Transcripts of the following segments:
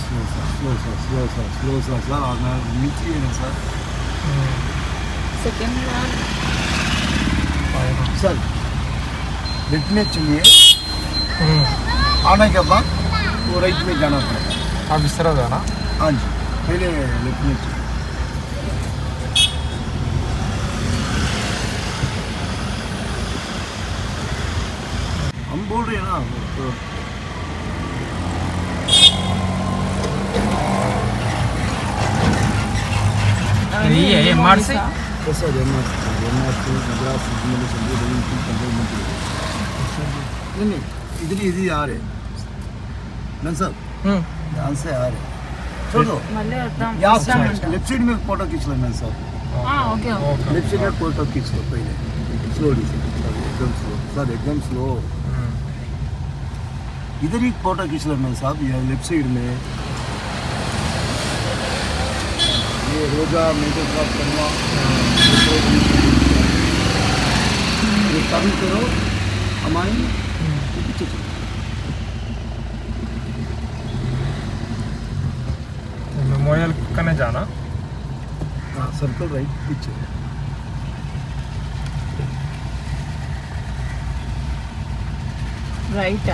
slow sir. मैं नीचे है ना सर. सेकंड सर लेफ्ट में चलिए. आने के बाद वो राइट में जाना पड़ेगा. आप इस तरह जाना. हाँ जी, पहले लेफ्ट में चलिए. हम बोल रहे हैं ना तो ये मार से कैसा MRC मद्रास नहीं इधर आ रहे नन सर. यहाँ से आ रहे. छोड़ो यहाँ से लेफ्ट साइड में फोटो खींच लो नन सर. ओके लेफ्ट साइड में फोटो खींच लो पहले. स्लोली एकदम स्लो सर, एकदम स्लो. इधर ही फोटो खींच लो नन साहब. ये लेफ्ट साइड में ये रोजा मेरे साथ करवा ये काम करो हमारी पीछे चलो. मेमोरियल कने जाना. हाँ सर्कल राइट पीछे. राइट.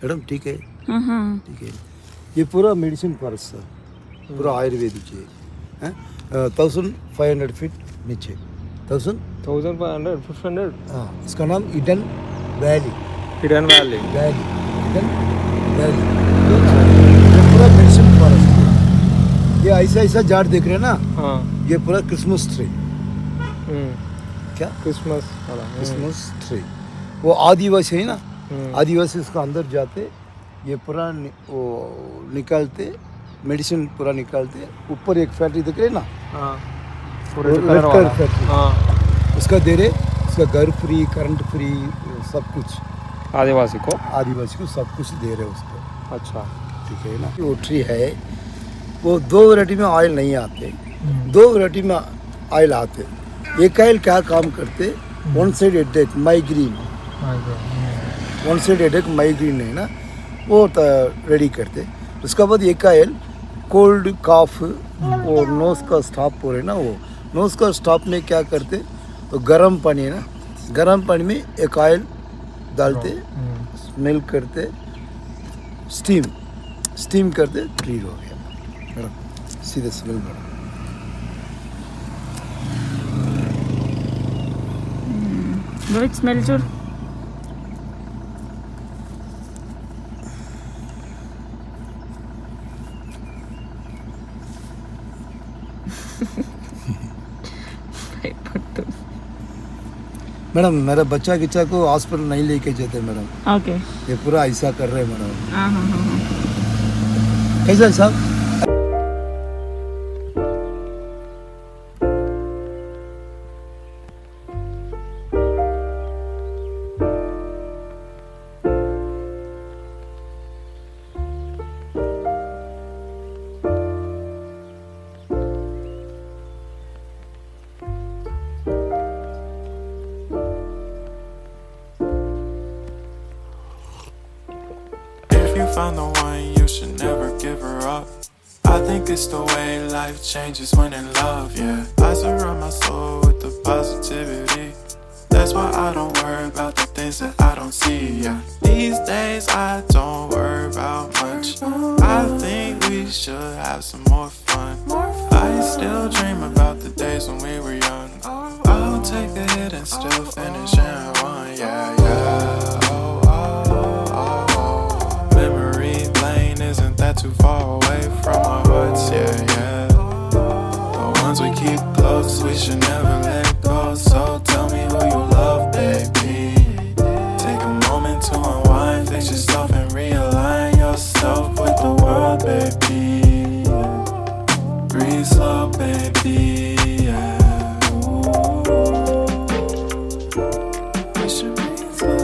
मैडम ठीक है. ठीक है. ये पूरा मेडिसिन फॉरेस्ट सर, पूरा आयुर्वेदिक है. 1500 फीट नीचे 1500 500. हाँ, इसका नाम Eden valley. Hidden valley. Eden valley ये पूरा मेडिसिन फॉरेस्ट है. ये ऐसा झाड़ देख रहे हैं ना. हाँ. ये पूरा क्रिसमस ट्री. क्या क्रिसमस ट्री. वो आदिवासी है ना. आदिवासी उसका अंदर जाते ये पूरा वो निकालते मेडिसिन पूरा निकालते. ऊपर एक फैक्ट्री दिख रही है ना. फैक्ट्री. उसका दे रहे. उसका घर फ्री, करंट फ्री, सब कुछ आदिवासी को सब कुछ दे रहे उसको. अच्छा ठीक है ना. वो ट्री है. वो 2 वैरायटी में ऑयल नहीं आते. 2 वैरायटी में ऑयल आते. एक ऑयल क्या काम करते. One side headache migraine. One side headache migraine है ना, वो रेडी करते. उसके बाद एक ऑयल कोल्ड काफ और नोज का स्टॉप हो रहे ना. वो नोज का स्टॉप में क्या करते. तो गर्म पानी है ना, गर्म पानी में एक ऑयल डालते, स्मेल करते, स्टीम करते. क्लियर हो गया. सीधे स्मेल बना. It smells good. मैडम मेरा बच्चा किच्चा को हॉस्पिटल नहीं लेके जाते मैडम. ओके. ये पूरा ऐसा कर रहे हैं मैडम. हाँ. कैसा है साहब. Found the one, you should never give her up. I think it's the way life changes when in love, yeah. I surround my soul with the positivity. That's why I don't worry about the things that I don't see, yeah. These days I don't worry about much. I think we should have some more fun. I still dream about the days when we were young. I'll take a hit and still finish in one, yeah. Too far away from our hearts, yeah. The ones we keep close, we should never let go. So tell me who you love, baby. Take a moment to unwind, fix yourself and realign yourself with the world, baby. Breathe slow, baby, yeah. We should breathe slow,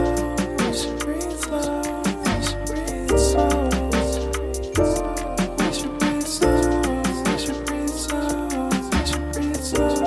we should breathe slow, we should breathe slow. So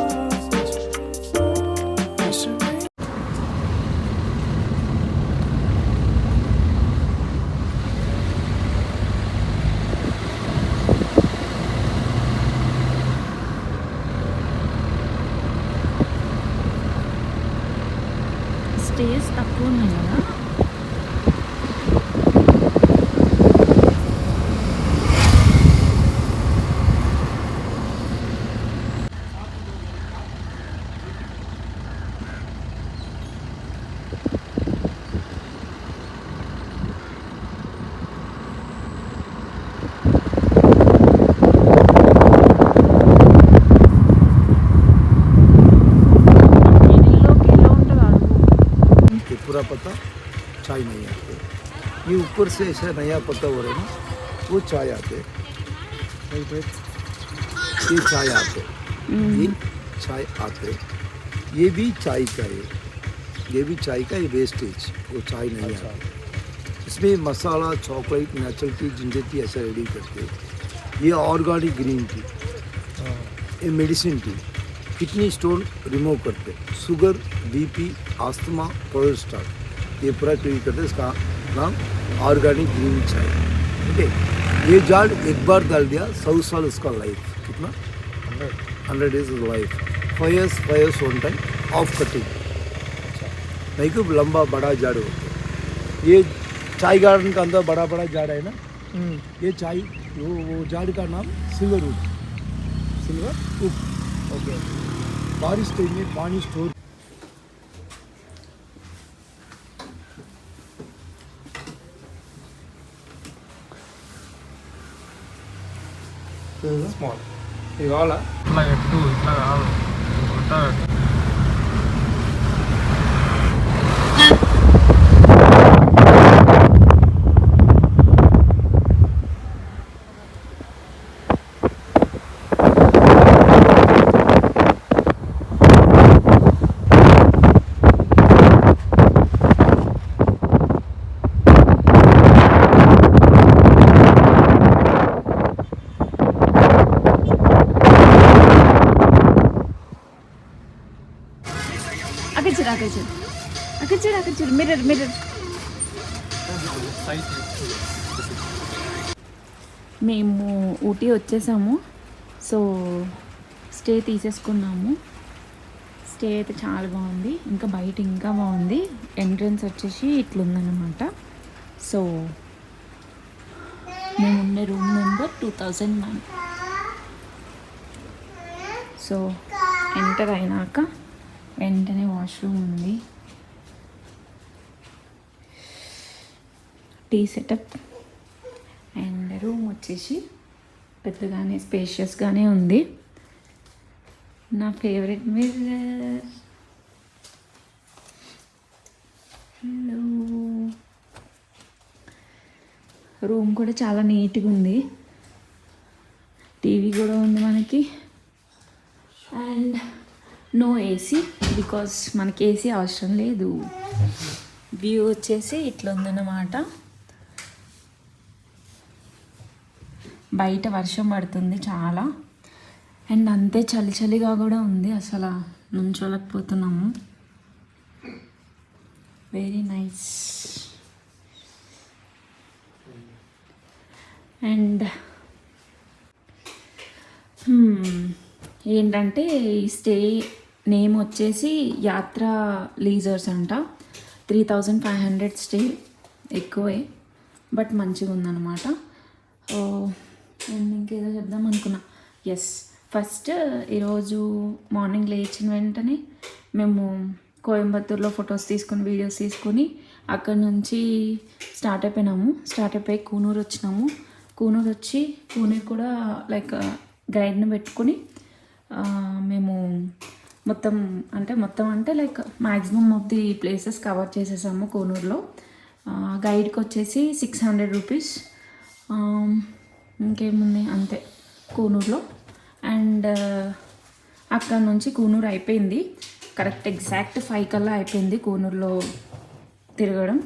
पत्ता चाय नहीं आते। ये ऊपर से ऐसा नया पत्ता हो रहा है ना, वो चाय आते। ये चाय आते, ये चाय आते, ये भी चाय का है, ये भी चाय का ये वेस्टेज, वो चाय नहीं आते। इसमें masala, chocolate, natural tea, ginger tea ऐसा रेडी करते। ये ऑर्गेनिक ग्रीन टी, ये medicine tea, kidney stone remove करते, शुगर, बीपी, आस्थमा, कोलेस्ट्रॉल, ये पूरा क्लीन करते। इसका नाम ऑर्गेनिक ग्रीन चाय। ठीक है, ये जाड़ एक बार डाल दिया 100 साल उसका लाइफ। कितना? 100 days life. 5 years one time of cutting. नहीं कि लंबा बड़ा जाड़ होता है। ये चाय गार्डन का अंदर बड़ा बड़ा जाड़ है ना, ये चाय वो जाड़ का नाम सिल्वर वुड। ओके, बारिश टाइम में पानी स्टोर। స్మాల్ ఇది కావాలా? ఇట్లా ఎట్టు ఇట్లా కాదు అక్కడ చూడు మిర్రర్. మేము ఊటీ వచ్చేసాము. So stay తీసేసుకున్నాము. స్టే అయితే చాలా బాగుంది, ఇంకా బయట ఇంకా బాగుంది. ఎంట్రన్స్ వచ్చేసి ఇట్లుందన్నమాట. సో మేమున్న రూమ్ నెంబర్ 2009. సో ఎంటర్ అయినాక వెంటనే వాష్రూమ్ ఉంది, టీ సెటప్, అండ్ రూమ్ వచ్చేసి పెద్దగానే స్పేషియస్గానే ఉంది. నా ఫేవరెట్ మిర్రర్. హలో, రూమ్ కూడా చాలా నీట్గా ఉంది. టీవీ కూడా ఉంది మనకి. అండ్ నో ఏసీ, బికాస్ మనకి ఏసీ అవసరం లేదు. వ్యూ వచ్చేసి ఇట్లా ఉందన్నమాట. బయట వర్షం పడుతుంది చాలా, అండ్ అంతే చలి చలిగా కూడా ఉంది. అసలు నుంచోలేకపోతున్నాము. Very nice. అండ్ ఏంటంటే ఈ స్టే నేమ్ వచ్చేసి యాత్ర లీజర్స్ అంట. 3500 స్టే, ఎక్కువే బట్ మంచిగా ఉందన్నమాట. అండ్ ఇంకేదో చెప్దాం అనుకున్నా. ఎస్, ఫస్ట్ ఈరోజు మార్నింగ్ లేచిన వెంటనే మేము కోయంబత్తూర్లో ఫొటోస్ తీసుకొని వీడియోస్ తీసుకొని అక్కడ నుంచి స్టార్ట్ అయిపోయి కూనూరు వచ్చినాము. కూనూరు వచ్చి కూనూరు కూడా లైక్ గైడ్ని పెట్టుకొని మేము మొత్తం అంటే like maximum of the places cover చేసేసాము కూనూరులో. గైడ్కి వచ్చేసి 600 రూపీస్. ఇంకేముంది అంతే కూనూరులో. అండ్ అక్కడ నుంచి కూనూరు అయిపోయింది. కరెక్ట్ ఎగ్జాక్ట్ 5 కల్లా అయిపోయింది కూనూరులో తిరగడం.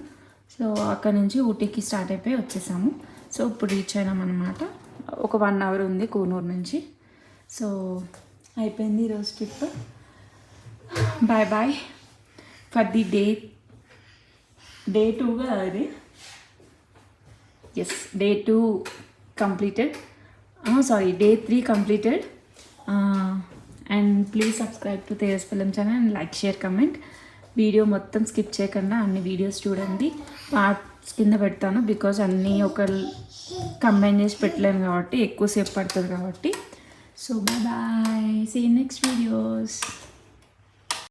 సో అక్కడ నుంచి ఊటీకి స్టార్ట్ అయిపోయి వచ్చేసాము. సో ఇప్పుడు రీచ్ అయినామన్నమాట. ఒక 1 hour ఉంది కూనూరు నుంచి. సో అయిపోయింది ఈరోజు trip. Bye bye for the day 2 కదా అది. Yes, day 2 completed. Sorry, day 3 completed. And please subscribe to Tejas film channel and like, share, comment. Video మొత్తం స్కిప్ చేయకుండా అన్ని వీడియోస్ చూడండి. పార్ట్స్ కింద పెడతాను, బికాజ్ అన్నీ ఒక కంబైన్ చేసి పెట్టలేను కాబట్టి ఎక్కువసేపు పడుతుంది కాబట్టి. So bye, see you next videos.